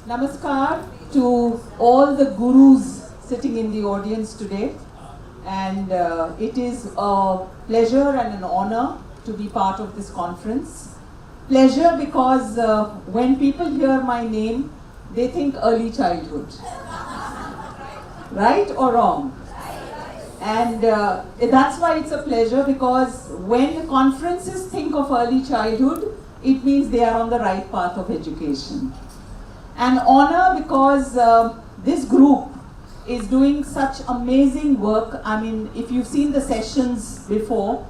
Namaskar to all the gurus sitting in the audience today. And it is a pleasure and an honor to be part of this conference. Pleasure because when people hear my name, they think early childhood. Right or wrong? And that's why it's a pleasure, because when conferences think of early childhood, it means they are on the right path of education. And honor because this group is doing such amazing work. I mean, if you've seen the sessions before,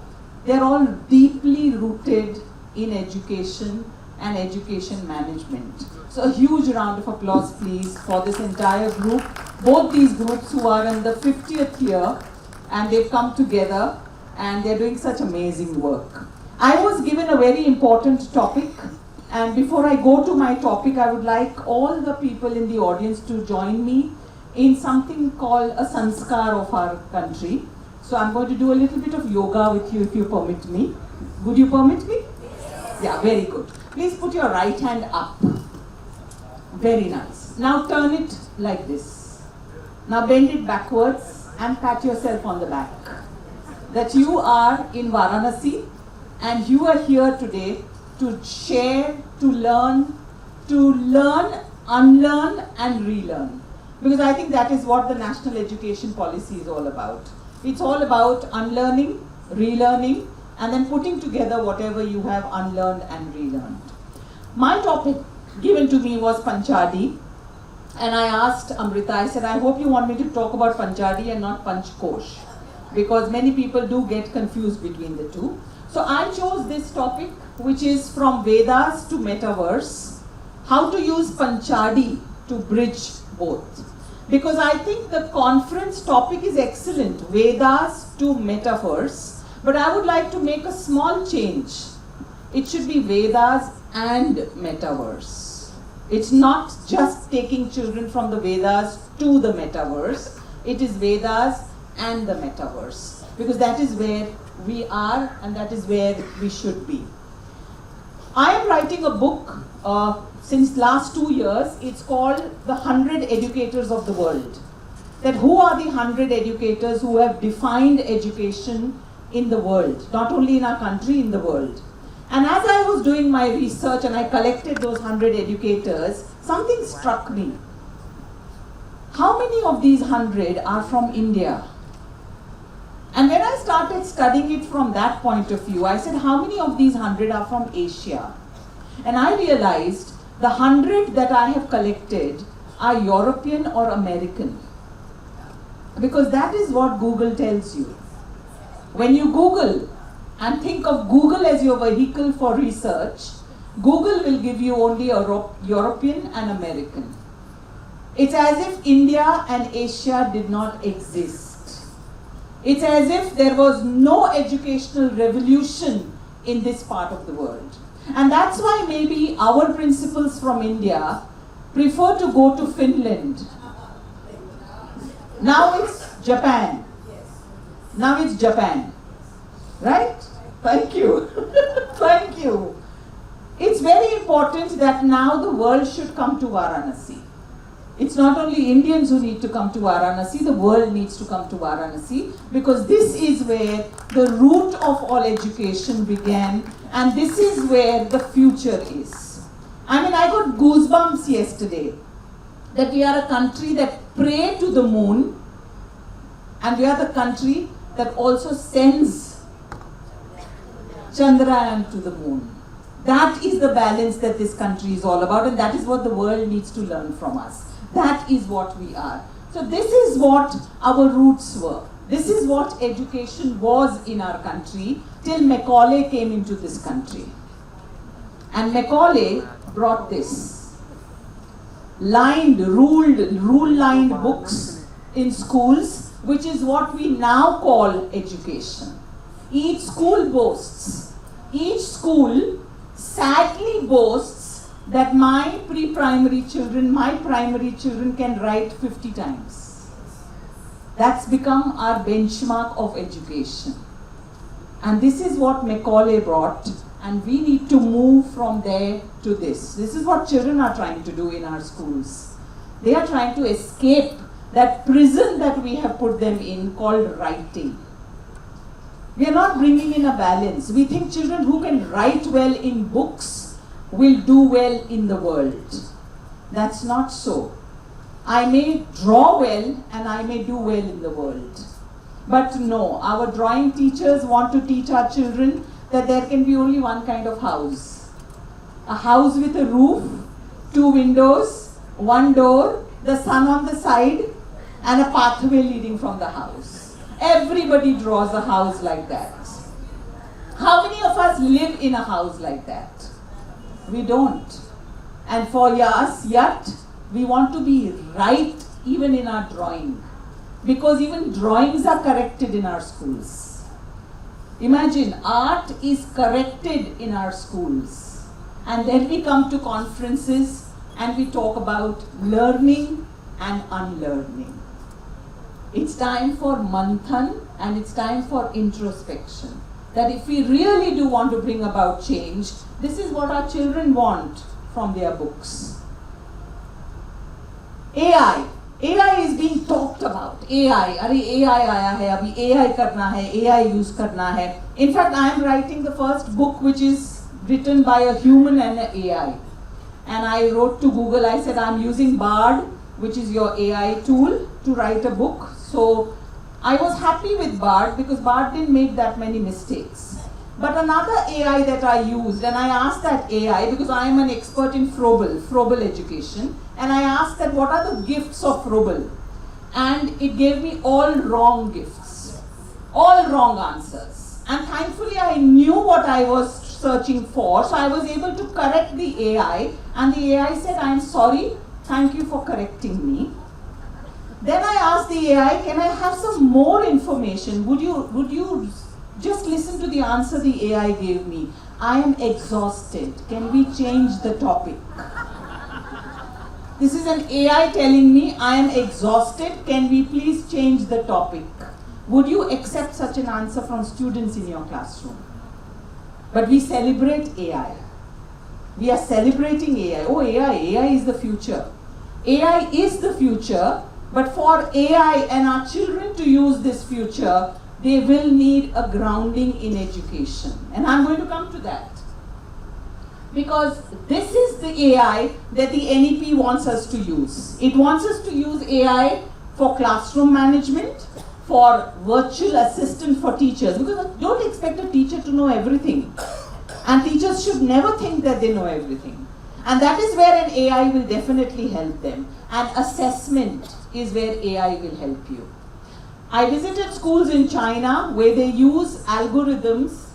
they're all deeply rooted in education and education management. So a huge round of applause, please, for this entire group. Both these groups who are in the 50th year, and they've come together and they're doing such amazing work. I was given a very important topic, and before I go to my topic, I would like all the people in the audience to join me in something called a sanskar of our country. So I'm going to do a little bit of yoga with you, if you permit me. Would you permit me? Yeah, very good. Please put your right hand up. Very nice. Now turn it like this. Now bend it backwards and pat yourself on the back. That you are in Varanasi and you are here today to share, to learn, unlearn and relearn. Because I think that is what the national education policy is all about. It's all about unlearning, relearning, and then putting together whatever you have unlearned and relearned. My topic given to me was panchadi, and I asked Amrita, I said, I hope you want me to talk about panchadi and not panchkosh, because many people do get confused between the two. So I chose this topic, which is from Vedas to metaverse, how to use panchadi to bridge both. Because I think the conference topic is excellent, Vedas to metaverse, but I would like to make a small change. It should be Vedas and metaverse. It's not just taking children from the Vedas to the metaverse, it is Vedas and the metaverse, because that is where we are and that is where we should be. I am writing a book since last 2 years. It's called The 100 Educators of the World. That who are the 100 educators who have defined education in the world, not only in our country, in the world. And as I was doing my research and I collected those 100 educators, something struck me. How many of these 100 are from India? And when I started studying it from that point of view, I said, how many of these 100 are from Asia? And I realized the 100 that I have collected are European or American. Because that is what Google tells you. When you Google and think of Google as your vehicle for research, Google will give you only European and American. It's as if India and Asia did not exist. It's as if there was no educational revolution in this part of the world. And that's why maybe our principals from India prefer to go to Finland. Now it's Japan. Now it's Japan. Right? Thank you. Thank you. It's very important that now the world should come to Varanasi. It's not only Indians who need to come to Varanasi, the world needs to come to Varanasi, because this is where the root of all education began, and this is where the future is. I mean, I got goosebumps yesterday that we are a country that pray to the moon, and we are the country that also sends Chandrayaan to the moon. That is the balance that this country is all about, and that is what the world needs to learn from us. That is what we are. So this is what our roots were. This is what education was in our country till Macaulay came into this country. And Macaulay brought this. Rule-lined books in schools, which is what we now call education. Each school boasts, each school sadly boasts that my pre-primary children, my primary children can write 50 times. That's become our benchmark of education. And this is what Macaulay brought, And we need to move from there to this. This is what children are trying to do in our schools. They are trying to escape that prison that we have put them in called writing. We are not bringing in a balance. We think children who can write well in books will do well in the world. That's not so. I may draw well and I may do well in the world. But no, our drawing teachers want to teach our children that there can be only one kind of house. A house with a roof, 2 windows, 1 door, the sun on the side, and a pathway leading from the house. Everybody draws a house like that. How many of us live in a house like that? We don't. And for us, yet, we want to be right even in our drawing. Because even drawings are corrected in our schools. Imagine, art is corrected in our schools. And then we come to conferences and we talk about learning and unlearning. It's time for manthan and it's time for introspection. That if we really do want to bring about change, this is what our children want from their books. AI is being talked about. AI आया है, अभी AI करना है, AI use करना है. In fact, I am writing the first book which is written by a human and an AI. And I wrote to Google, I said I'm using Bard, which is your AI tool, to write a book. So I was happy with Bard because Bard didn't make that many mistakes. But another AI that I used, and I asked that AI, because I am an expert in Frobel education, and I asked that what are the gifts of Frobel? And it gave me all wrong gifts, all wrong answers. And thankfully I knew what I was searching for, so I was able to correct the AI, and the AI said, I am sorry, thank you for correcting me. Then I asked the AI, can I have some more information? Would you just listen to the answer the AI gave me. I am exhausted. Can we change the topic? This is an AI telling me I am exhausted. Can we please change the topic? Would you accept such an answer from students in your classroom? But we celebrate AI. We are celebrating AI. Oh, AI is the future. AI is the future, but for AI and our children to use this future, they will need a grounding in education. And I'm going to come to that. Because this is the AI that the NEP wants us to use. It wants us to use AI for classroom management, for virtual assistant for teachers. Because don't expect a teacher to know everything. And teachers should never think that they know everything. And that is where an AI will definitely help them. And assessment is where AI will help you. I visited schools in China where they use algorithms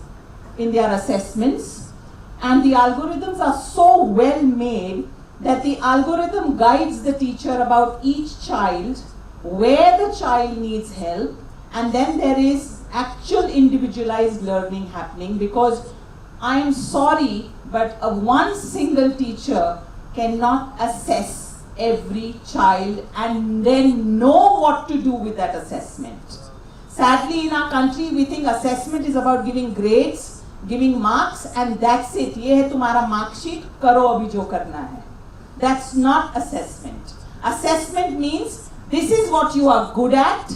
in their assessments, and the algorithms are so well made that the algorithm guides the teacher about each child, where the child needs help, and then there is actual individualized learning happening, because I am sorry, but one single teacher cannot assess every child and then know what to do with that assessment. Sadly, in our country, we think assessment is about giving grades, giving marks, and that's it. ये है तुम्हारा mark sheet, करो अभी जो करना है. That's not assessment. Assessment means this is what you are good at,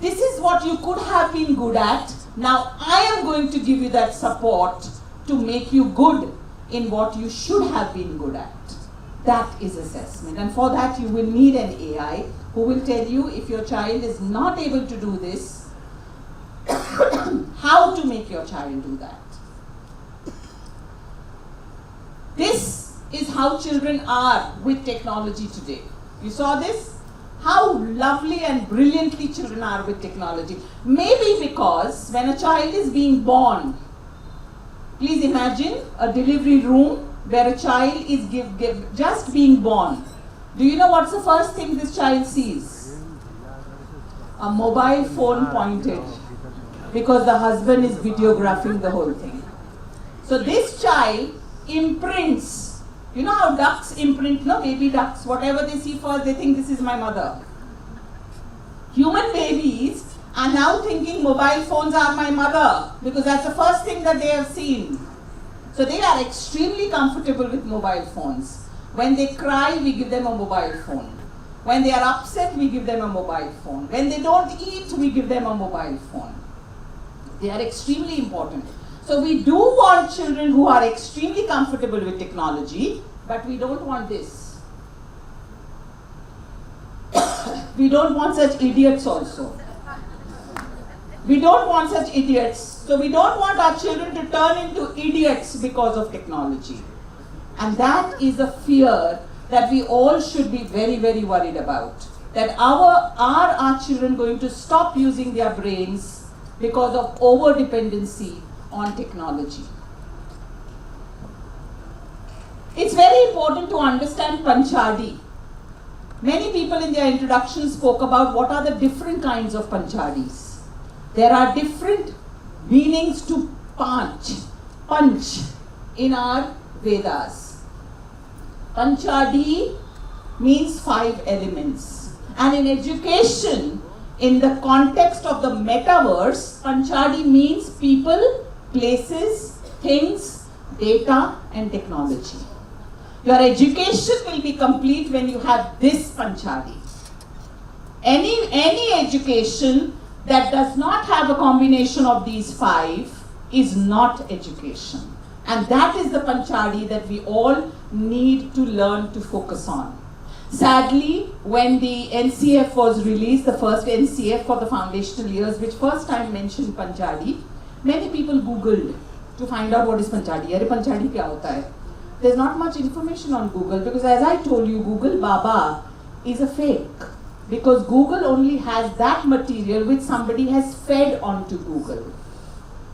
this is what you could have been good at. Now I am going to give you that support to make you good in what you should have been good at. That is assessment, and for that you will need an AI who will tell you if your child is not able to do this, how to make your child do that. This is how children are with technology today. You saw this? How lovely and brilliantly children are with technology. Maybe because when a child is being born, please imagine a delivery room where a child is just being born. Do you know what's the first thing this child sees? A mobile phone pointed, because the husband is videographing the whole thing. So this child imprints. You know how ducks imprint, no? Baby ducks, whatever they see first, they think this is my mother. Human babies are now thinking mobile phones are my mother, because that's the first thing that they have seen. So they are extremely comfortable with mobile phones. When they cry, we give them a mobile phone. When they are upset, we give them a mobile phone. When they don't eat, we give them a mobile phone. They are extremely important. So we do want children who are extremely comfortable with technology, but we don't want this. We don't want such idiots also. We don't want such idiots. So we don't want our children to turn into idiots because of technology. And that is a fear that we all should be very, very worried about. That are our children going to stop using their brains because of over-dependency on technology? It's very important to understand panchadi. Many people in their introduction spoke about what are the different kinds of panchadis. There are different meanings to punch in our Vedas. Panchadi means 5 elements. And in education, in the context of the metaverse, panchadi means people, places, things, data, and technology. Your education will be complete when you have this panchadi. Any education that does not have a combination of these 5 is not education. And that is the panchadi that we all need to learn to focus on. Sadly, when the NCF was released, the first NCF for the foundational years, which first time mentioned panchadi, many people Googled to find out what is panchadi. Arey panchadi kya hota hai? There's not much information on Google because, as I told you, Google Baba is a fake. Because Google only has that material which somebody has fed onto Google.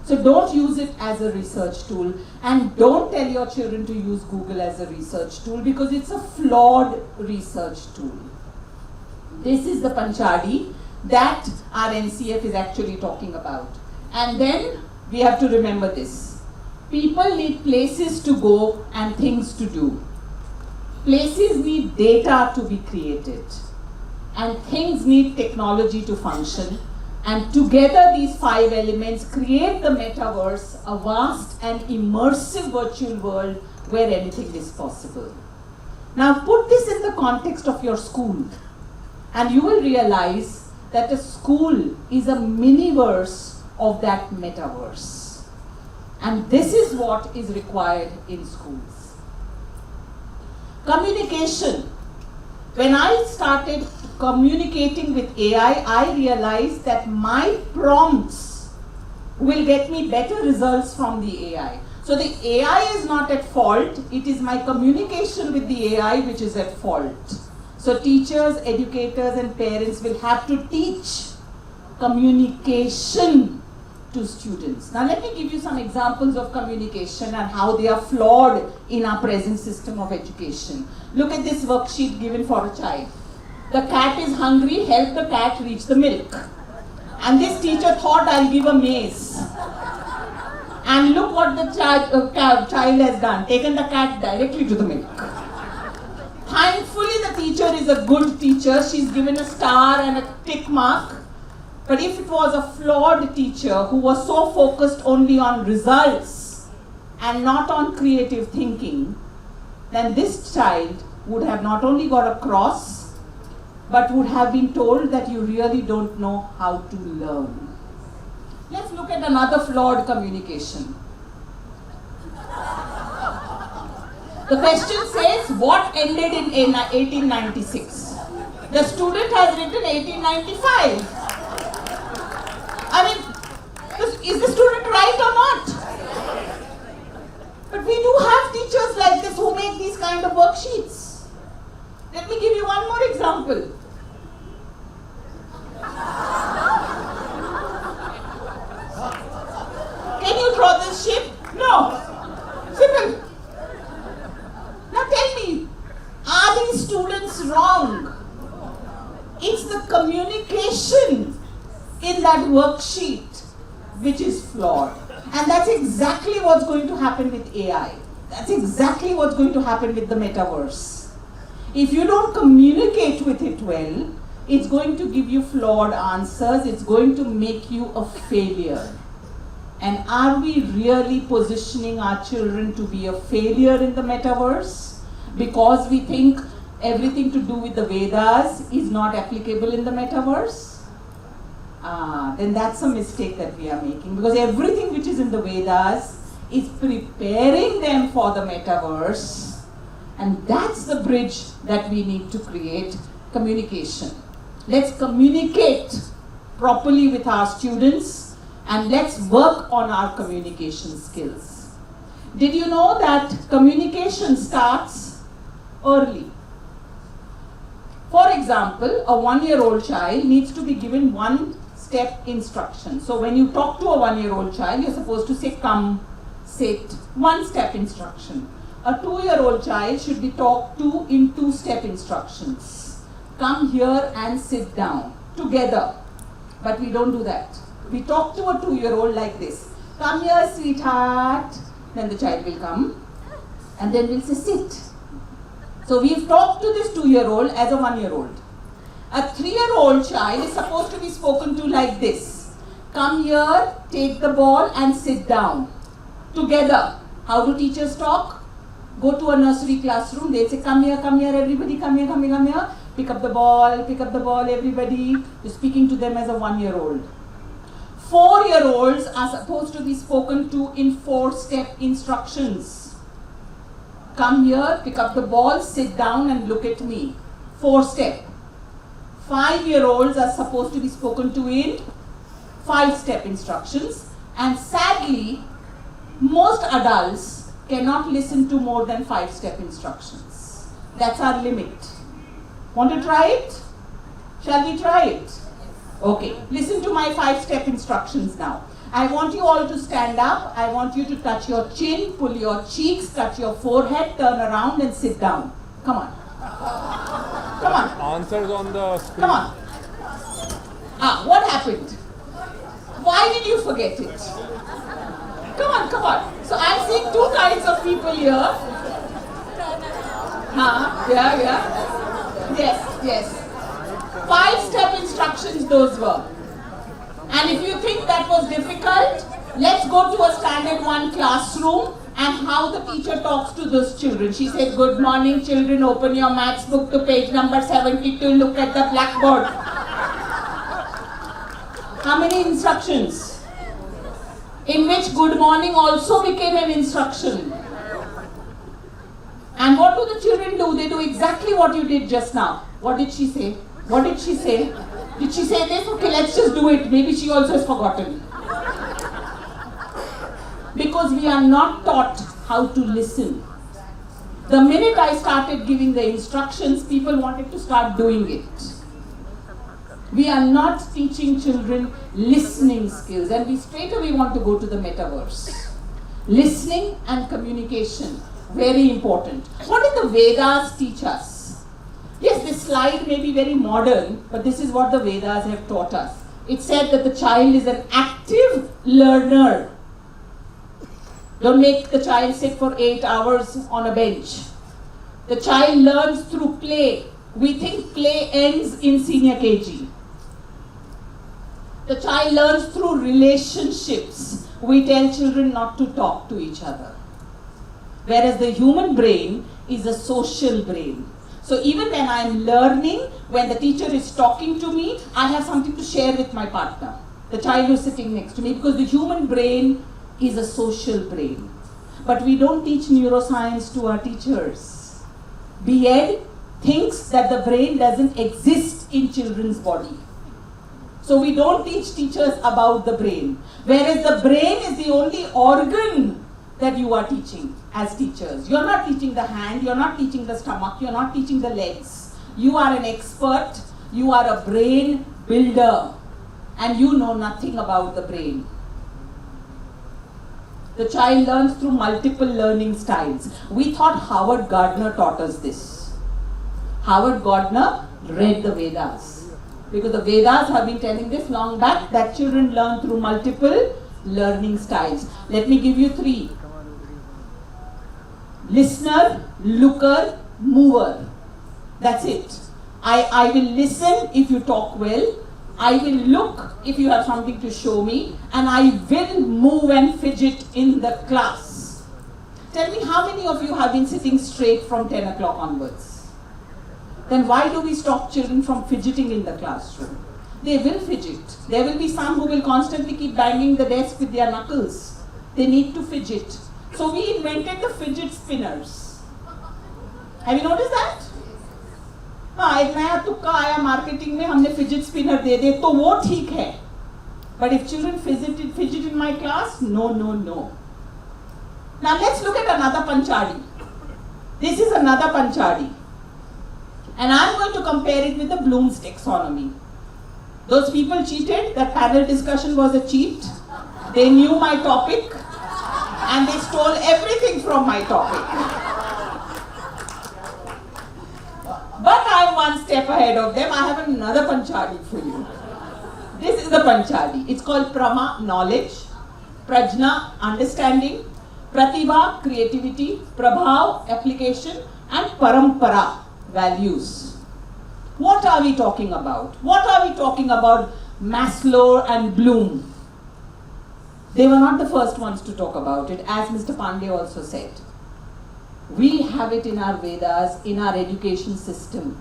So don't use it as a research tool, and don't tell your children to use Google as a research tool because it's a flawed research tool. This is the panchadi that our NCF is actually talking about. And then we have to remember this. People need places to go and things to do. Places need data to be created. And things need technology to function. And together these 5 elements create the metaverse, a vast and immersive virtual world where anything is possible. Now put this in the context of your school and you will realize that a school is a mini-verse of that metaverse. And this is what is required in schools. Communication. When I started communicating with AI, I realized that my prompts will get me better results from the AI. So the AI is not at fault, it is my communication with the AI which is at fault. So teachers, educators and parents will have to teach communication to students. Now let me give you some examples of communication and how they are flawed in our present system of education. Look at this worksheet given for a child. The cat is hungry, help the cat reach the milk. And this teacher thought, I'll give a mace. And look what the child has done, taken the cat directly to the milk. Thankfully the teacher is a good teacher, she's given a star and a tick mark. But if it was a flawed teacher who was so focused only on results and not on creative thinking, then this child would have not only got a cross, but would have been told that you really don't know how to learn. Let's look at another flawed communication. The question says, what ended in 1896? The student has written 1895. I mean, is the student right or not? But we do have teachers like this who make these kind of worksheets. Let me give you one more example. Can you draw this shape? No. Simple. Now tell me, are these students wrong? It's the communication in that worksheet which is flawed. And that's exactly what's going to happen with AI. That's exactly what's going to happen with the metaverse. If you don't communicate with it well, it's going to give you flawed answers. It's going to make you a failure. And are we really positioning our children to be a failure in the metaverse because we think everything to do with the Vedas is not applicable in the metaverse? Then that's a mistake that we are making, because everything which is in the Vedas is preparing them for the metaverse, and that's the bridge that we need to create: communication. Let's communicate properly with our students, and let's work on our communication skills. Did you know that communication starts early? For example, a 1-year-old child needs to be given one-step instruction. So when you talk to a 1-year-old child, you're supposed to say come, sit, one-step instruction. A 2-year-old child should be talked to in 2-step instructions. Come here and sit down together. But we don't do that. We talk to a 2-year-old like this. Come here, sweetheart. Then the child will come and then we'll say sit. So we've talked to this 2-year-old as a 1-year-old. A 3-year-old child is supposed to be spoken to like this. Come here, take the ball and sit down. Together. How do teachers talk? Go to a nursery classroom, they say come here, everybody, come here. Pick up the ball, everybody. You're speaking to them as a 1-year-old. 4-year-olds are supposed to be spoken to in 4-step instructions. Come here, pick up the ball, sit down and look at me. 4-step. 5-year-olds are supposed to be spoken to in 5-step instructions. And sadly, most adults cannot listen to more than 5-step instructions. That's our limit. Want to try it? Shall we try it? Okay, listen to my 5-step instructions now. I want you all to stand up. I want you to touch your chin, pull your cheeks, touch your forehead, turn around and sit down. Come on. Come on. Answers on the screen. Come on. What happened? Why did you forget it? Come on. So I'm seeing 2 kinds of people here. Yes. 5-step instructions those were. And if you think that was difficult, let's go to a standard 1 classroom and how the teacher talks to those children. She says, good morning children, open your maths book to page number 72, look at the blackboard. How many instructions? In which good morning also became an instruction. And what do the children do? They do exactly what you did just now. What did she say? Did she say this? Okay, let's just do it. Maybe she also has forgotten. Because we are not taught how to listen. The minute I started giving the instructions, people wanted to start doing it. We are not teaching children listening skills, and we straight away want to go to the metaverse. Listening and communication, very important. What did the Vedas teach us? Yes, this slide may be very modern, but this is what the Vedas have taught us. It said that the child is an active learner. Don't make the child sit for 8 hours on a bench. The child learns through play. We think play ends in senior KG. The child learns through relationships. We tell children not to talk to each other. Whereas the human brain is a social brain. So even when I am learning, when the teacher is talking to me, I have something to share with my partner, the child who is sitting next to me, because the human brain is a social brain. But we don't teach neuroscience to our teachers. B.Ed thinks that the brain doesn't exist in children's body. So we don't teach teachers about the brain. Whereas the brain is the only organ that you are teaching as teachers. You're not teaching the hand, you're not teaching the stomach, you're not teaching the legs. You are an expert, you are a brain builder, and you know nothing about the brain. The child learns through multiple learning styles. We thought Howard Gardner taught us this. Howard Gardner read the Vedas. Because the Vedas have been telling this long back, that children learn through multiple learning styles. Let me give you 3. Listener, looker, mover. That's it. I will listen if you talk well. I will look if you have something to show me, and I will move and fidget in the class. Tell me, how many of you have been sitting straight from 10 o'clock onwards? Then why do we stop children from fidgeting in the classroom? They will fidget. There will be some who will constantly keep banging the desk with their knuckles. They need to fidget. So we invented the fidget spinners. Have you noticed that? हाँ, एक नया तुक्का आया marketing में, हमने fidget spinner दे दे तो वो ठीक है. But if children fidget in my class, no, no, no. Now let's look at another panchadi. This is another panchadi. And I'm going to compare it with the Bloom's taxonomy. Those people cheated, that panel discussion was a cheat. They knew my topic and they stole everything from my topic. But I'm one step ahead of them. I have another panchadi for you. This is the panchadi. It's called Prama, knowledge, Prajna, understanding, Pratibha, creativity, Prabhav, application, and Parampara, values. What are we talking about? What are we talking about Maslow and Bloom? They were not the first ones to talk about it, as Mr. Pandey also said. We have it in our Vedas, in our education system.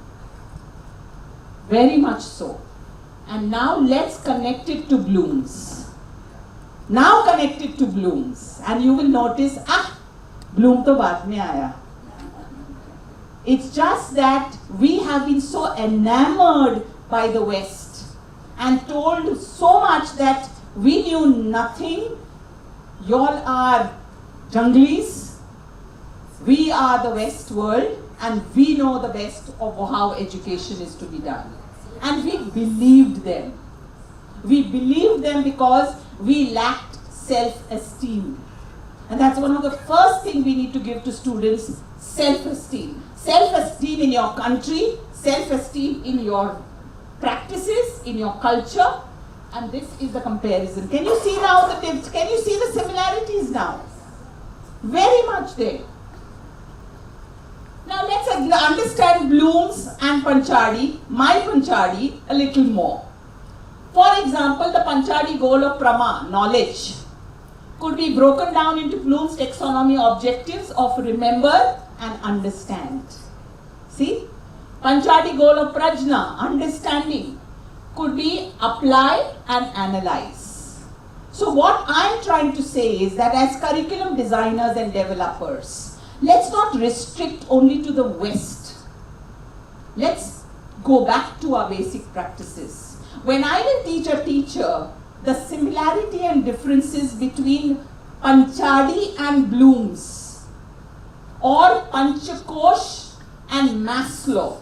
Very much so. And now let's connect it to Bloom's. Now connect it to Bloom's. And you will notice, Bloom to baad mein aaya. It's just that we have been so enamored by the West and told so much that we knew nothing. Y'all are junglis. We are the West world and we know the best of how education is to be done. And we believed them. We believed them because we lacked self-esteem. And that's one of the first things we need to give to students, self-esteem. Self-esteem in your country, self-esteem in your practices, in your culture. And this is the comparison. Can you see now the tips? Can you see the similarities now? Very much there. Now let's understand Bloom's and Panchadi, my Panchadi, a little more. For example, the Panchadi goal of Prama, knowledge, could be broken down into Bloom's taxonomy objectives of remember and understand. See? Panchadi goal of Prajna, understanding, could be apply and analyze. So what I'm trying to say is that as curriculum designers and developers, let's not restrict only to the West. Let's go back to our basic practices. When I will teach a teacher the similarity and differences between Panchadi and Bloom's or Panchakosh and Maslow,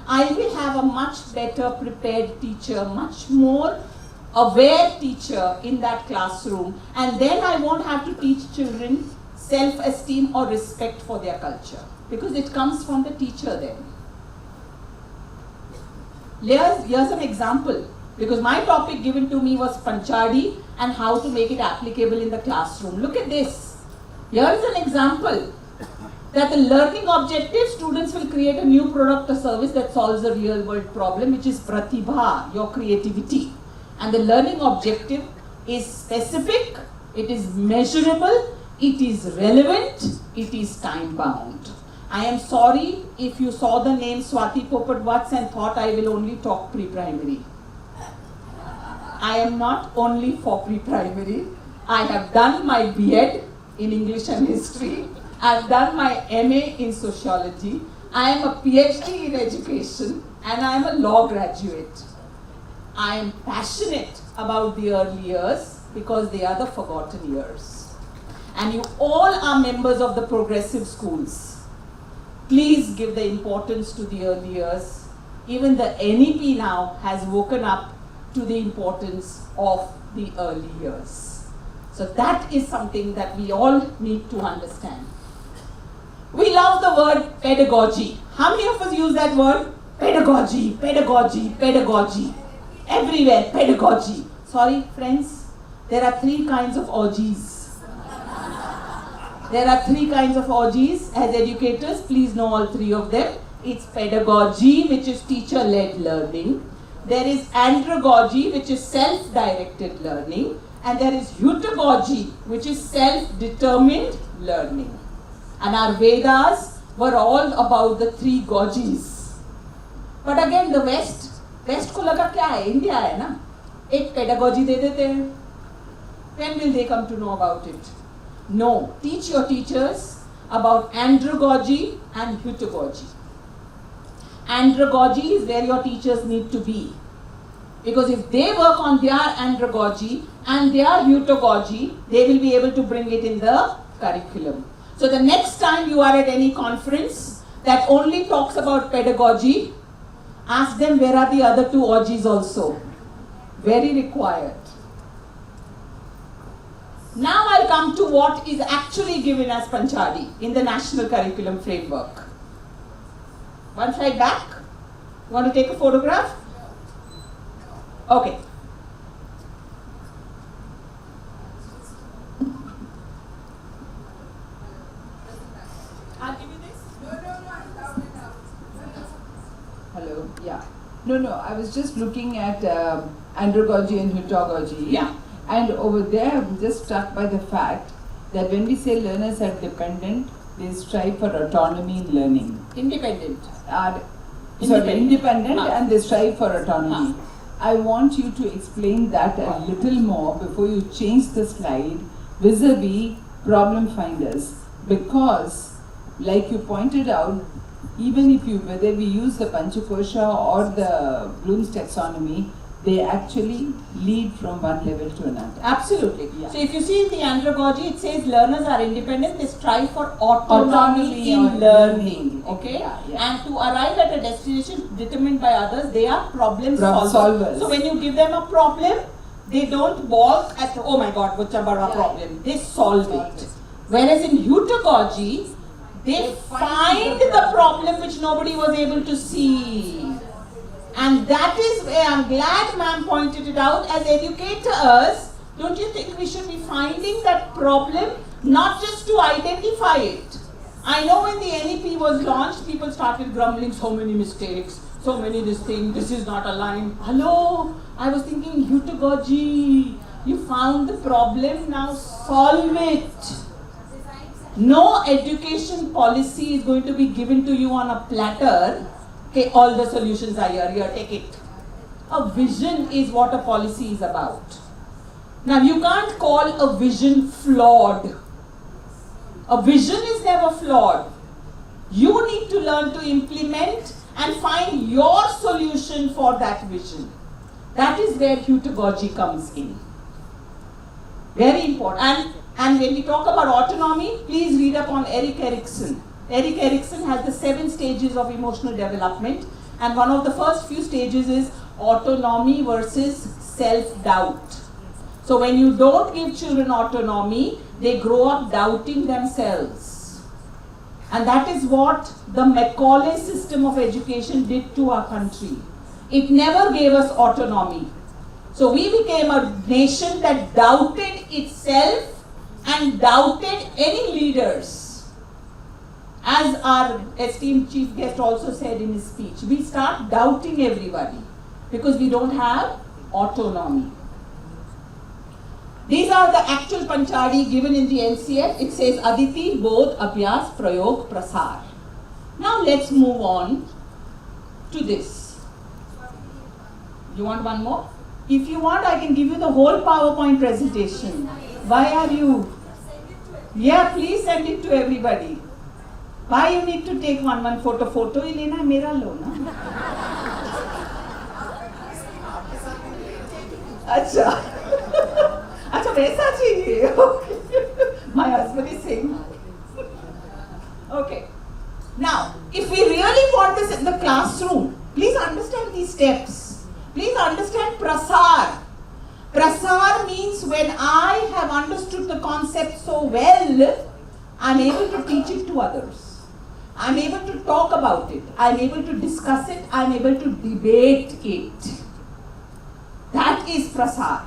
I will have a much better prepared teacher, much more aware teacher in that classroom, and then I won't have to teach children self-esteem or respect for their culture, because it comes from the teacher then. Here's an example, because my topic given to me was Panchadi and how to make it applicable in the classroom. Look at this. Here is an example that the learning objective, students will create a new product or service that solves a real world problem, which is Pratibha, your creativity. And the learning objective is specific, it is measurable, it is relevant, it is time bound. I am sorry if you saw the name Swati, Popat, Vats and thought I will only talk pre-primary. I am not only for pre-primary. I have done my B.Ed in English and History. I have done my MA in Sociology. I am a PhD in Education and I am a law graduate. I am passionate about the early years because they are the forgotten years. And you all are members of the progressive schools. Please give the importance to the early years. Even the NEP now has woken up to the importance of the early years. So that is something that we all need to understand. We love the word pedagogy. How many of us use that word? Pedagogy, pedagogy, pedagogy. Everywhere, pedagogy. Sorry, friends, there are 3 kinds of orgies. There are 3 kinds of orgies. As educators, please know all 3 of them. It's pedagogy, which is teacher-led learning. there is andragogy, which is self-directed learning, and there is heutagogy, which is self-determined learning. And our Vedas were all about the three gojis. But again, the West को लगा क्या है? India है ना? एक pedagogy दे देते हैं. When will they come to know about it? No. Teach your teachers about andragogy and heutagogy. Andragogy is where your teachers need to be. Because if they work on their andragogy and their heutagogy, they will be able to bring it in the curriculum. So the next time you are at any conference that only talks about pedagogy, ask them where are the other two orgies also. Very required. Now I'll come to what is actually given as panchadi in the national curriculum framework. One slide back. You want to take a photograph? Okay. I'll give you this. Hello. Yeah. No. I was just looking at andragogy and heutagogy. Yeah. And over there, I'm just struck by the fact that when we say learners are dependent, they strive for autonomy in learning. Independent. Independent and they strive for autonomy. I want you to explain that a little more before you change the slide vis-a-vis problem finders. Because, like you pointed out, even if whether we use the Panchakosha or the Bloom's taxonomy, they actually lead from one level to another. Absolutely. Yeah. So if you see in the andragogy, it says learners are independent, they strive for autonomy in learning. Okay? Yeah. And to arrive at a destination determined by others, they are problem solvers. So when you give them a problem, they don't balk at, oh my god, what's a problem. They solve it. Whereas in heutagogy, they find the problem which nobody was able to see. And that is where I'm glad ma'am pointed it out. As educators, don't you think we should be finding that problem, not just to identify it? I know when the NEP was launched, people started grumbling, so many mistakes, so many this thing, this is not aligned. Hello, I was thinking heutagogy, you found the problem, now solve it. No education policy is going to be given to you on a platter. Okay, all the solutions are here, take it. A vision is what a policy is about. Now you can't call a vision flawed. A vision is never flawed. You need to learn to implement and find your solution for that vision. That is where heutagogy comes in. Very important. And when we talk about autonomy, please read up on Erik Erikson. Erik Erikson has the 7 stages of emotional development, and one of the first few stages is autonomy versus self-doubt. So when you don't give children autonomy, they grow up doubting themselves. And that is what the Macaulay system of education did to our country. It never gave us autonomy. So we became a nation that doubted itself and doubted any leaders. As our esteemed chief guest also said in his speech, we start doubting everybody because we don't have autonomy. These are the actual panchadi given in the NCF. It says Aditi, Bodh, Abhyas, Prayog, Prasar. Now let's move on to this. You want one more? If you want, I can give you the whole PowerPoint presentation. Why are you? Yeah, please send it to everybody. Why you need to take one photo? Photo ही लेना है, मेरा लो ना. अच्छा वैसा चाहिए. Okay. My husband is saying. Okay. Now, if we really want this in the classroom, please understand these steps. Please understand prasar. Prasar means when I have understood the concept so well, I am able to teach it to others. I am able to talk about it. I am able to discuss it. I am able to debate it. That is prasar.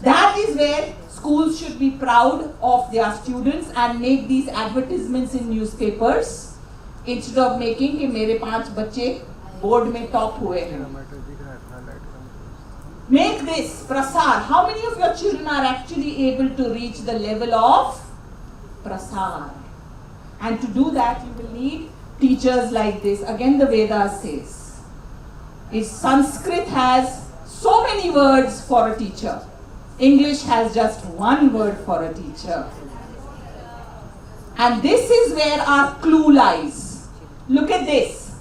That is where schools should be proud of their students and make these advertisements in newspapers instead of making कि मेरे 5 बच्चे board में top हुए हैं. Make this prasar. How many of your children are actually able to reach the level of prasar? And to do that, you will need teachers like this. Again, the Vedas says, if Sanskrit has so many words for a teacher, English has just one word for a teacher. And this is where our clue lies. Look at this.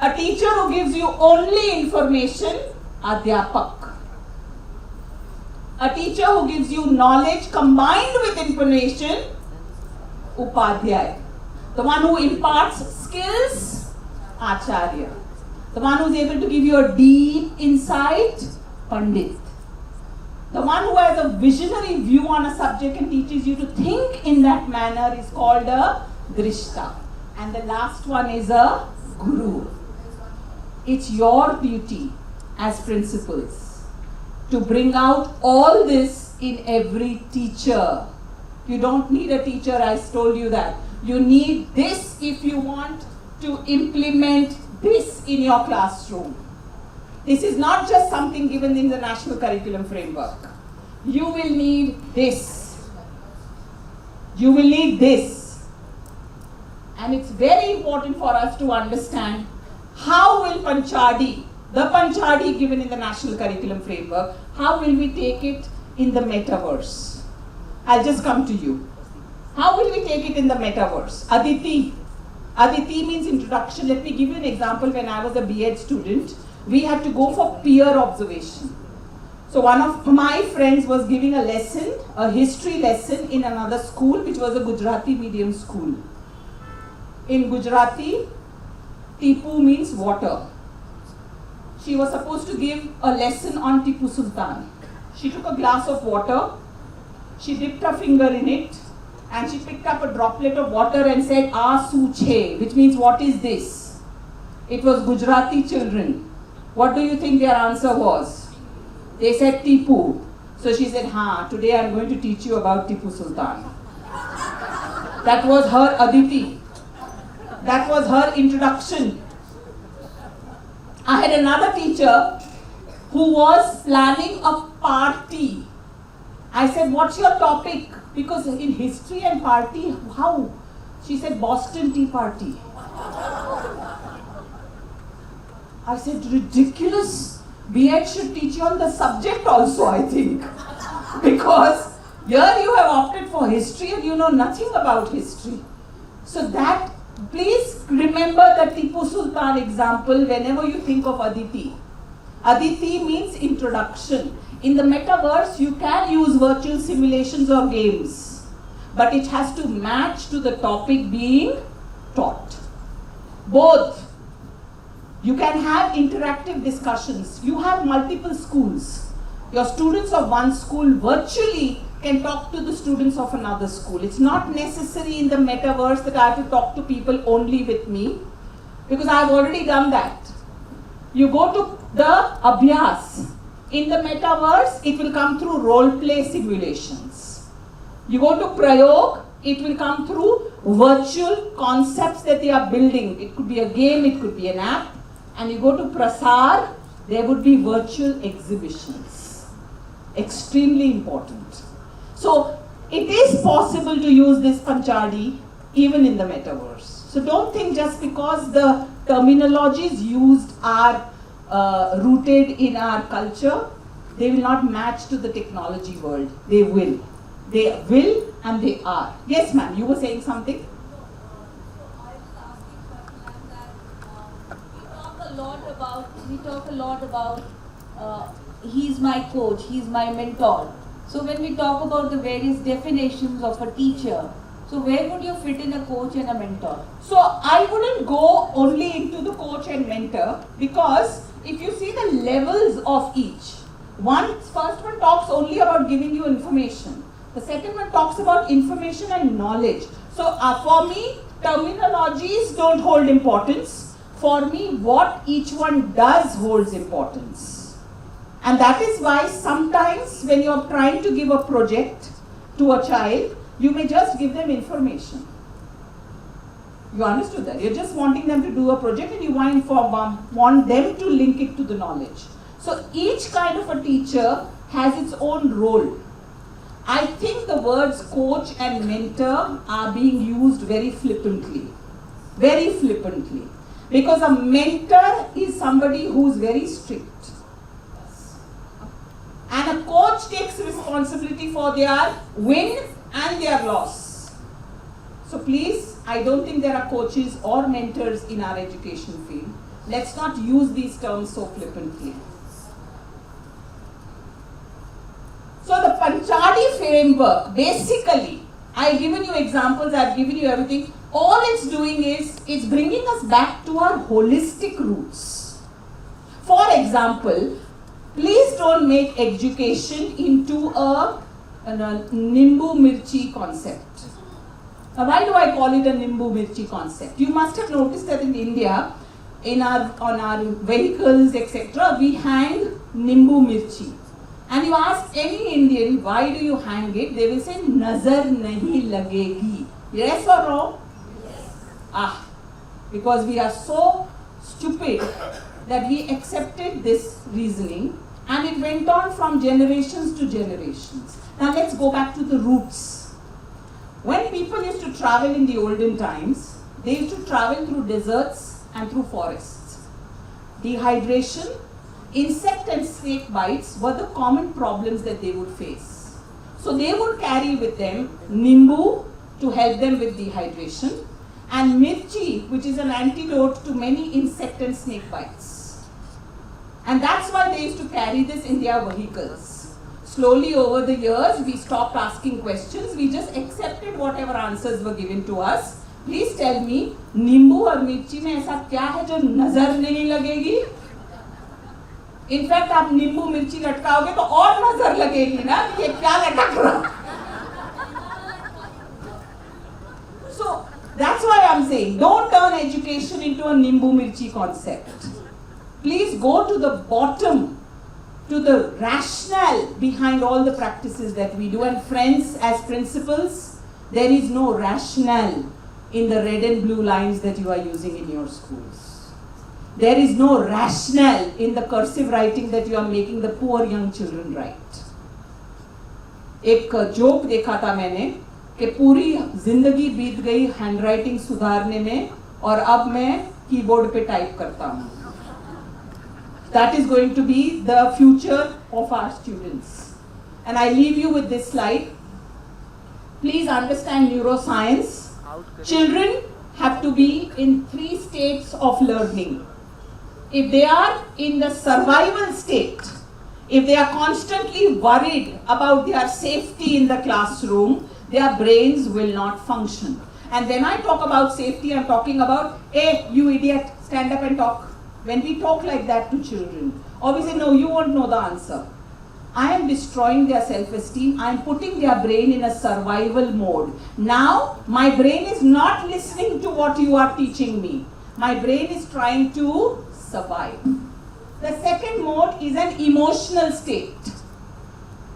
A teacher who gives you only information, adhyapak. A teacher who gives you knowledge combined with information, upadhyay. The one who imparts skills, acharya. The one who is able to give you a deep insight, pandit. The one who has a visionary view on a subject and teaches you to think in that manner is called a drishta. And the last one is a guru. It's your duty as principals to bring out all this in every teacher. You don't need a teacher, I told you that. You need this if you want to implement this in your classroom. This is not just something given in the National Curriculum Framework. You will need this. You will need this. And it's very important for us to understand how will panchadi, the panchadi given in the National Curriculum Framework, how will we take it in the metaverse? I'll just come to you. How will we take it in the metaverse? Aditi. Aditi means introduction. Let me give you an example. When I was a B.Ed student, we had to go for peer observation. So one of my friends was giving a lesson, a history lesson in another school, which was a Gujarati medium school. In Gujarati, Tipu means water. She was supposed to give a lesson on Tipu Sultan. She took a glass of water, she dipped her finger in it, and she picked up a droplet of water and said, "Ah su che," which means what is this? It was Gujarati children. What do you think their answer was? They said Tipu. So she said, today I'm going to teach you about Tipu Sultan. That was her Aditi. That was her introduction. I had another teacher who was planning a party. I said, what's your topic? Because in history and party, how? She said, Boston Tea Party. I said, ridiculous. B.Ed should teach you on the subject also, I think. Because here you have opted for history and you know nothing about history. So that, please remember the Tipu Sultan example whenever you think of Aditi. Aditi means introduction. In the metaverse, you can use virtual simulations or games, but it has to match to the topic being taught. Both. You can have interactive discussions. You have multiple schools. Your students of one school virtually can talk to the students of another school. It's not necessary in the metaverse that I have to talk to people only with me, because I've already done that. You go to the Abhyas. In the metaverse, it will come through role play simulations. You go to Prayog, it will come through virtual concepts that they are building. It could be a game, it could be an app. And you go to Prasar, there would be virtual exhibitions. Extremely important. So it is possible to use this panchadi even in the metaverse. So don't think just because the terminologies used are rooted in our culture, they will not match to the technology world. They will. They will and they are. Yes, ma'am, you were saying something? We talk a lot about he's my coach, he's my mentor. So when we talk about the various definitions of a teacher, so where would you fit in a coach and a mentor? So I wouldn't go only into the coach and mentor, because if you see the levels of each, first one talks only about giving you information. The second one talks about information and knowledge. So for me, terminologies don't hold importance. For me, what each one does holds importance. And that is why sometimes when you are trying to give a project to a child, you may just give them information. You understood that? You're just wanting them to do a project and you want them to link it to the knowledge. So each kind of a teacher has its own role. I think the words coach and mentor are being used very flippantly. Very flippantly. Because a mentor is somebody who is very strict. And a coach takes responsibility for their win and their loss. So please, I don't think there are coaches or mentors in our education field. Let's not use these terms so flippantly. So the panchadi framework, basically, I've given you examples, I've given you everything. All it's doing is, it's bringing us back to our holistic roots. For example, please don't make education into a Nimbu Mirchi concept. Now why do I call it a Nimbu Mirchi concept? You must have noticed that in India, on our vehicles, etc., we hang Nimbu Mirchi. And you ask any Indian, why do you hang it? They will say, Nazar nahi lagegi. Yes or no? Yes. Because we are so stupid that we accepted this reasoning and it went on from generations to generations. Now let's go back to the roots. When people used to travel in the olden times, they used to travel through deserts and through forests. Dehydration, insect and snake bites were the common problems that they would face. So they would carry with them Nimbu to help them with dehydration and Mirchi, which is an antidote to many insect and snake bites. And that's why they used to carry this in their vehicles. Slowly over the years, we stopped asking questions. We just accepted whatever answers were given to us. Please tell me, Nimbu और मिर्ची में ऐसा क्या है जो नजर नहीं लगेगी? इनफैक्ट आप नींबू मिर्ची लटकाओगे तो और नजर लगेगी ना ये क्या लटक रहा. So that's why I'm saying don't turn education into a nimbu mirchi concept. Please go to the bottom, to the rationale behind all the practices that we do. And friends, as principals, there is no rationale in the red and blue lines that you are using in your schools. There is no rationale in the cursive writing that you are making the poor young children write. एक joke देखा था मैंने कि पूरी जिंदगी बीत गई handwriting सुधारने में और अब मैं कीबोर्ड पे टाइप करता हूँ. That is going to be the future of our students. And I leave you with this slide. Please understand neuroscience. Children have to be in 3 states of learning. If they are in the survival state, if they are constantly worried about their safety in the classroom, their brains will not function. And when I talk about safety, I'm talking about, hey, you idiot, stand up and talk. When we talk like that to children, or we say, no, you won't know the answer. I am destroying their self-esteem. I am putting their brain in a survival mode. Now, my brain is not listening to what you are teaching me. My brain is trying to survive. The second mode is an emotional state,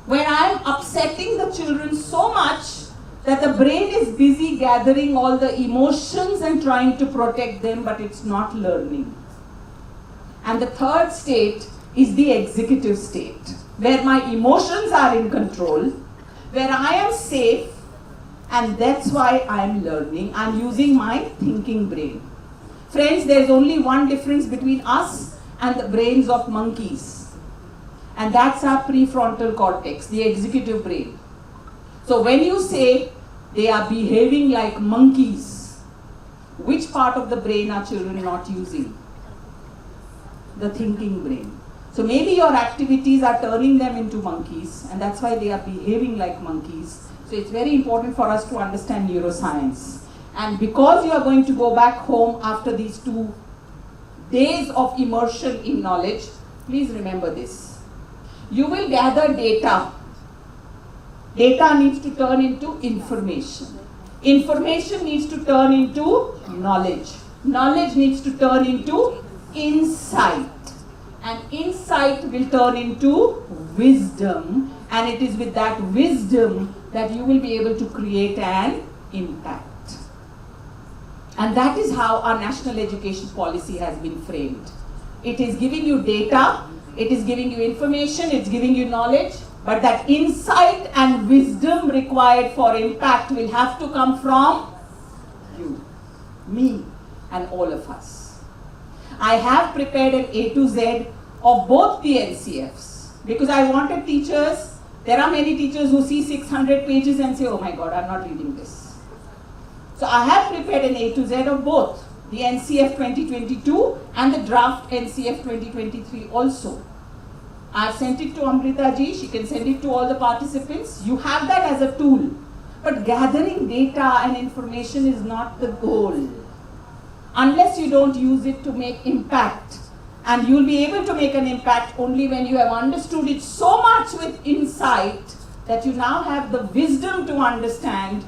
where I am upsetting the children so much that the brain is busy gathering all the emotions and trying to protect them, but it's not learning. And the third state is the executive state, where my emotions are in control, where I am safe, and that's why I am learning. I'm using my thinking brain. Friends, there's only one difference between us and the brains of monkeys. And that's our prefrontal cortex, the executive brain. So when you say they are behaving like monkeys, which part of the brain are children not using? The thinking brain. So maybe your activities are turning them into monkeys, and that's why they are behaving like monkeys. So it's very important for us to understand neuroscience. And because you are going to go back home after these 2 days of immersion in knowledge, please remember this. You will gather data. Data needs to turn into information. Information needs to turn into knowledge. Knowledge needs to turn into insight. And insight will turn into wisdom. And it is with that wisdom that you will be able to create an impact. And that is how our national education policy has been framed. It is giving you data, it is giving you information, it's giving you knowledge, but that insight and wisdom required for impact will have to come from you, me, and all of us. I have prepared an A to Z of both the NCFs because I wanted teachers. There are many teachers who see 600 pages and say, oh my God, I'm not reading this. So I have prepared an A to Z of both, the NCF 2022 and the draft NCF 2023 also. I have sent it to Amrita ji, she can send it to all the participants. You have that as a tool. But gathering data and information is not the goal. Unless you don't use it to make impact. And you'll be able to make an impact only when you have understood it so much with insight that you now have the wisdom to understand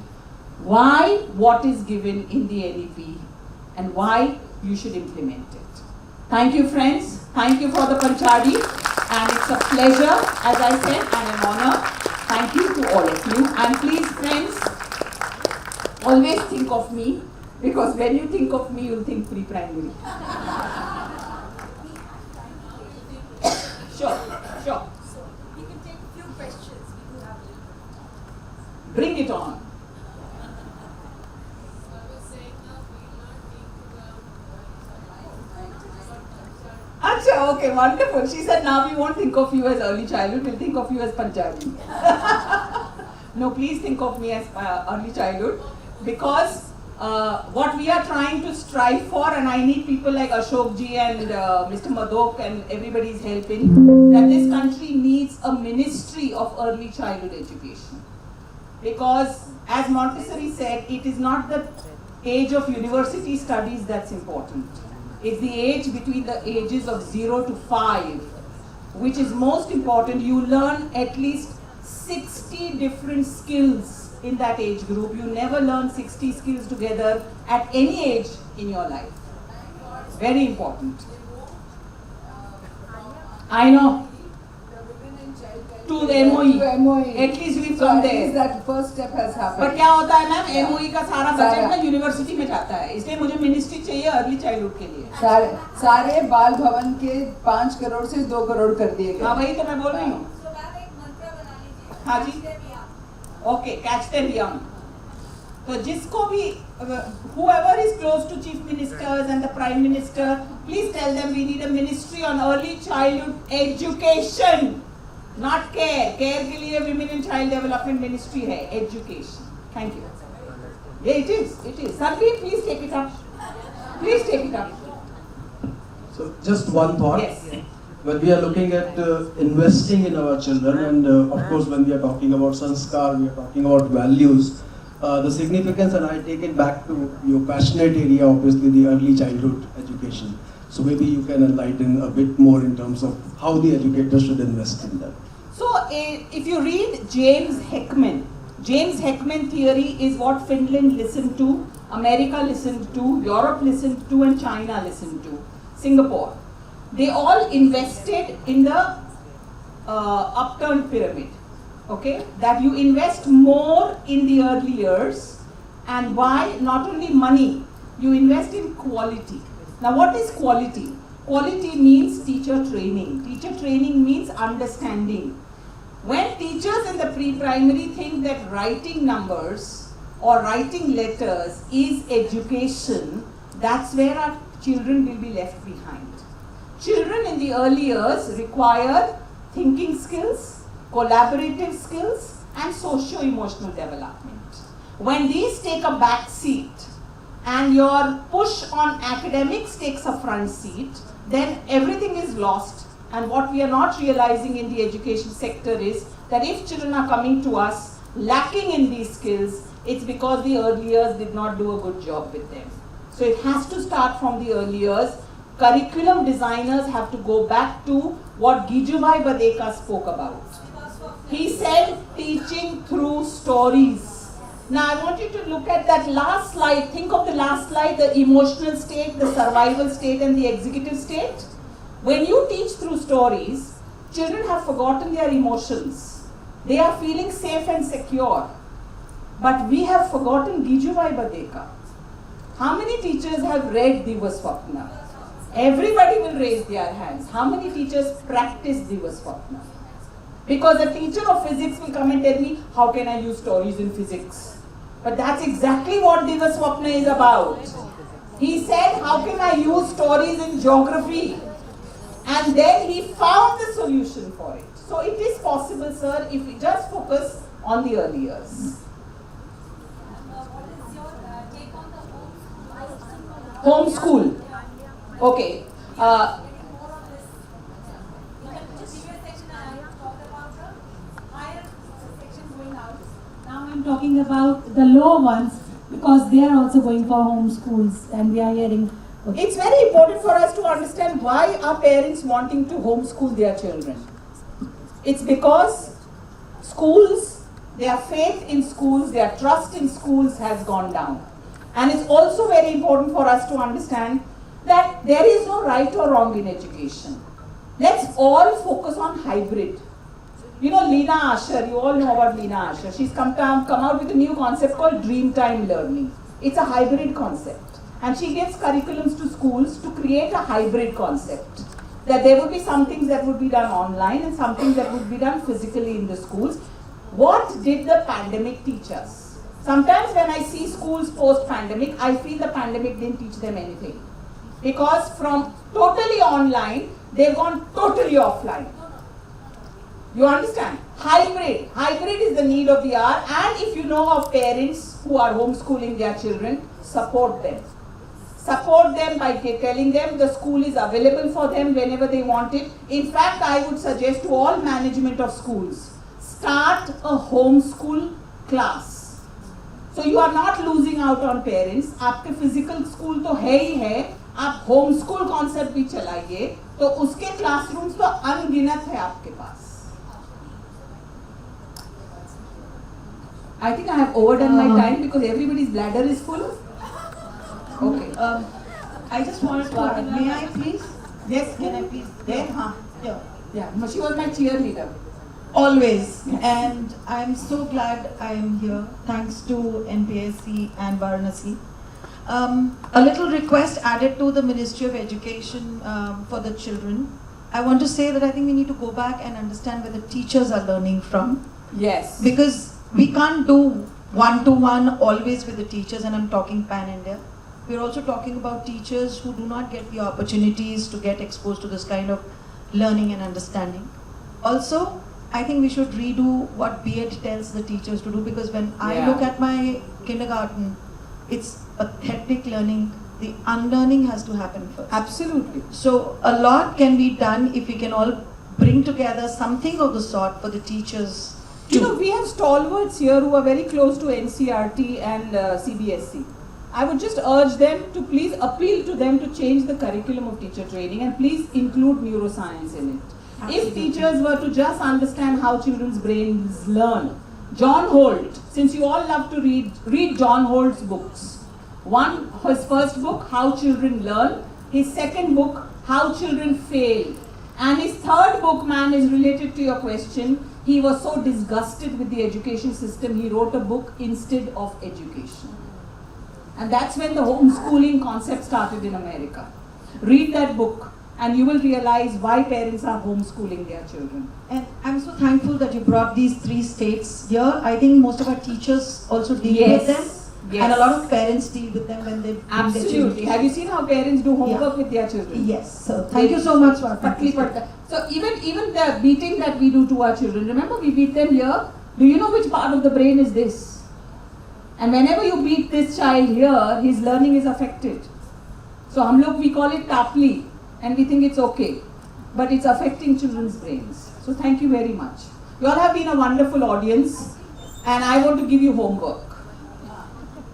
why what is given in the NEP and why you should implement it. Thank you, friends. Thank you for the panchadi. And it's a pleasure, as I said, and an honor. Thank you to all of you. And please, friends, always think of me, because when you think of me, you'll think pre-primary. Sure. So we can take a few questions. We do have a little. Bring it on. Acha, okay, wonderful. She said now we won't think of you as early childhood, we'll think of you as panchadi. No, please think of me as early childhood, because what we are trying to strive for, and I need people like Ashok ji and Mr. Madok and everybody is helping, that this country needs a ministry of early childhood education. Because as Montessori said, it is not the age of university studies that's important. It's the age between the ages of 0 to 5, which is most important. You learn at least 60 different skills in that age group. You never learn 60 skills together at any age in your life. Very important. I know. To the MOE. To MOE. At least we So from at there. least that first step has happened. पर क्या होता है ma'am, MOE का सारा budget सारा। ना university में जाता है, इसलिए मुझे मिनिस्ट्री चाहिए अर्ली चाइल्डहुड के लिए। सारे बाल भवन के 5 करोड़ से 2 करोड़ कर दिए गए। हाँ वही तो मैं बोल रही हूँ। So मैम एक मंत्र बना लीजिए। हाँ जी। Catch them young. Okay, catch them young. तो जिसको भी whoever is close to chief ministers and the prime minister, please tell them we need a ministry on early childhood education, not care. Care के लिए women and child development ministry है, education. Thank you. Yeah, it is. Sarvi, please take it up. Please take it up. So just one thought. Yes. When we are looking at investing in our children, and of course when we are talking about sanskar, we are talking about values, the significance, and I take it back to your passionate area, obviously the early childhood education. So maybe you can enlighten a bit more in terms of how the educators should invest in that. So, if you read James Heckman theory is what Finland listened to, America listened to, Europe listened to, and China listened to, Singapore. They all invested in the upturned pyramid, okay? That you invest more in the early years, and why? Not only money, you invest in quality. Now, what is quality? Quality means teacher training. Teacher training means understanding. When teachers in the pre-primary think that writing numbers or writing letters is education, that's where our children will be left behind. Children in the early years require thinking skills, collaborative skills, and socio-emotional development. When these take a back seat and your push on academics takes a front seat, then everything is lost. And what we are not realizing in the education sector is that if children are coming to us lacking in these skills, it's because the early years did not do a good job with them. So it has to start from the early years. Curriculum designers have to go back to what Gijubai Badeka spoke about. He said teaching through stories. Now I want you to look at that last slide. Think of the last slide, the emotional state, the survival state, and the executive state. When you teach through stories, children have forgotten their emotions. They are feeling safe and secure. But we have forgotten Gijubai Badeka. How many teachers have read Divaswapna? Everybody will raise their hands. How many teachers practice Divaswapna? Because a teacher of physics will come and tell me, how can I use stories in physics? But that's exactly what Divaswapna is about. He said, how can I use stories in geography? And then he found the solution for it. So it is possible, sir, if we just focus on the early years. What is your take on the Homeschool. Okay. more on this? In the previous section, I talked about the higher section going out. Now I'm talking about the lower ones because they are also going for home schools and we are hearing. It's very important for us to understand why are parents wanting to homeschool their children. It's because schools, their faith in schools, their trust in schools has gone down. And it's also very important for us to understand that there is no right or wrong in education. Let's all focus on hybrid. You know Leena Asher, you all know about Leena Asher. She's come out with a new concept called Dreamtime Learning. It's a hybrid concept. And she gives curriculums to schools to create a hybrid concept. That there would be some things that would be done online and some things that would be done physically in the schools. What did the pandemic teach us? Sometimes when I see schools post-pandemic, I feel the pandemic didn't teach them anything. Because from totally online, they've gone totally offline. You understand? Hybrid. Hybrid is the need of the hour. And if you know of parents who are homeschooling their children, support them. Support them by telling them the school is available for them whenever they want it. In fact, I would suggest to all management of schools, start a homeschool class. So you are not losing out on parents. आपके physical school तो है ही है, आप homeschool concept भी चलाइए, तो उसके classrooms तो अनगिनत है आपके पास. I think I have overdone my time because everybody's bladder is full. Okay. I just wanted to add, may I please? Yes. Can I please? Yes. Huh. Yeah. Yeah. She was my cheerleader. Always. And I'm so glad I'm here. Thanks to NPSC and Varanasi. A little request added to the Ministry of Education for the children. I want to say that I think we need to go back and understand where the teachers are learning from. Yes. Because we can't do one-to-one always with the teachers, and I'm talking pan-India. We're also talking about teachers who do not get the opportunities to get exposed to this kind of learning and understanding. Also, I think we should redo what B.Ed tells the teachers to do, because when I look at my kindergarten, it's pathetic learning. The unlearning has to happen first. Absolutely. So a lot can be done if we can all bring together something of the sort for the teachers. You know, we have stalwarts here who are very close to NCRT and CBSE. I would just urge them to please appeal to them to change the curriculum of teacher training and please include neuroscience in it. Absolutely. If teachers were to just understand how children's brains learn. John Holt, since you all love to read John Holt's books. His first book, How Children Learn. His second book, How Children Fail. And his third book, man, is related to your question. He was so disgusted with the education system, he wrote a book, Instead of Education. And that's when the homeschooling concept started in America. Read that book and you will realize why parents are homeschooling their children. And I'm so thankful that you brought these 3 states here. I think most of our teachers also deal with them. Yes. And a lot of parents deal with them when they bring their Absolutely. children. Have you seen how parents do homework with their children? Yes. So thank you so much for that. So even the beating that we do to our children, remember we beat them here? Do you know which part of the brain is this? And whenever you beat this child here, his learning is affected. So we call it tapli and we think it's okay. But it's affecting children's brains. So thank you very much. You all have been a wonderful audience and I want to give you homework.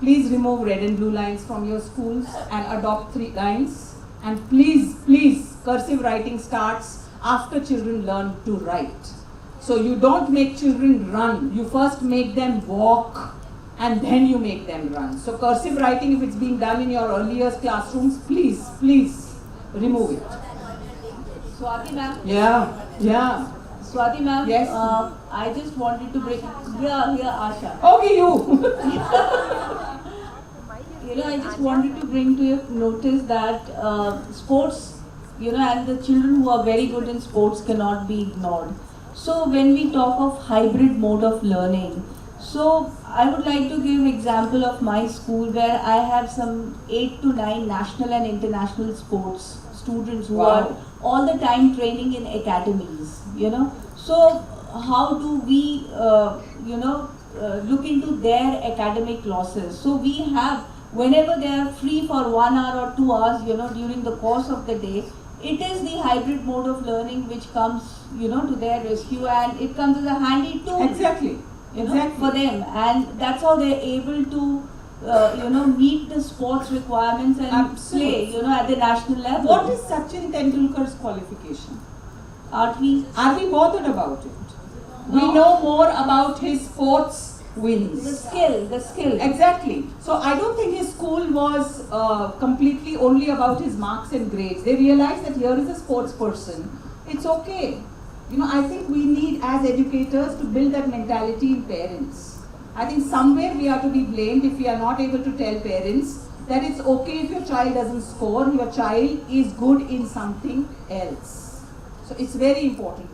Please remove red and blue lines from your schools and adopt 3 lines. And please, cursive writing starts after children learn to write. So you don't make children run. You first make them walk and then you make them run. So cursive writing, if it's being done in your early years classrooms, please remove it. Swati ma'am. Yeah. Swati ma'am. Yes. I just wanted to bring here Asha. Okay, you. I just wanted to bring to your notice that sports, and the children who are very good in sports cannot be ignored. So when we talk of hybrid mode of learning, so I would like to give example of my school where I have some 8 to 9 national and international sports students who are all the time training in academies, So how do we, look into their academic losses? So we have, whenever they are free for 1 hour or 2 hours, during the course of the day, it is the hybrid mode of learning which comes, to their rescue, and it comes as a handy tool. Exactly. For them, and that's how they're able to, meet the sports requirements and Absolutely. play, at the national level. What is Sachin Tendulkar's qualification? Are we? Are we bothered about it? We No. know more about his sports wins. The skill. Exactly. So I don't think his school was completely only about his marks and grades. They realized that here is a sports person. It's okay. I think we need as educators to build that mentality in parents. I think somewhere we are to be blamed if we are not able to tell parents that it's okay if your child doesn't score, your child is good in something else. So it's very important.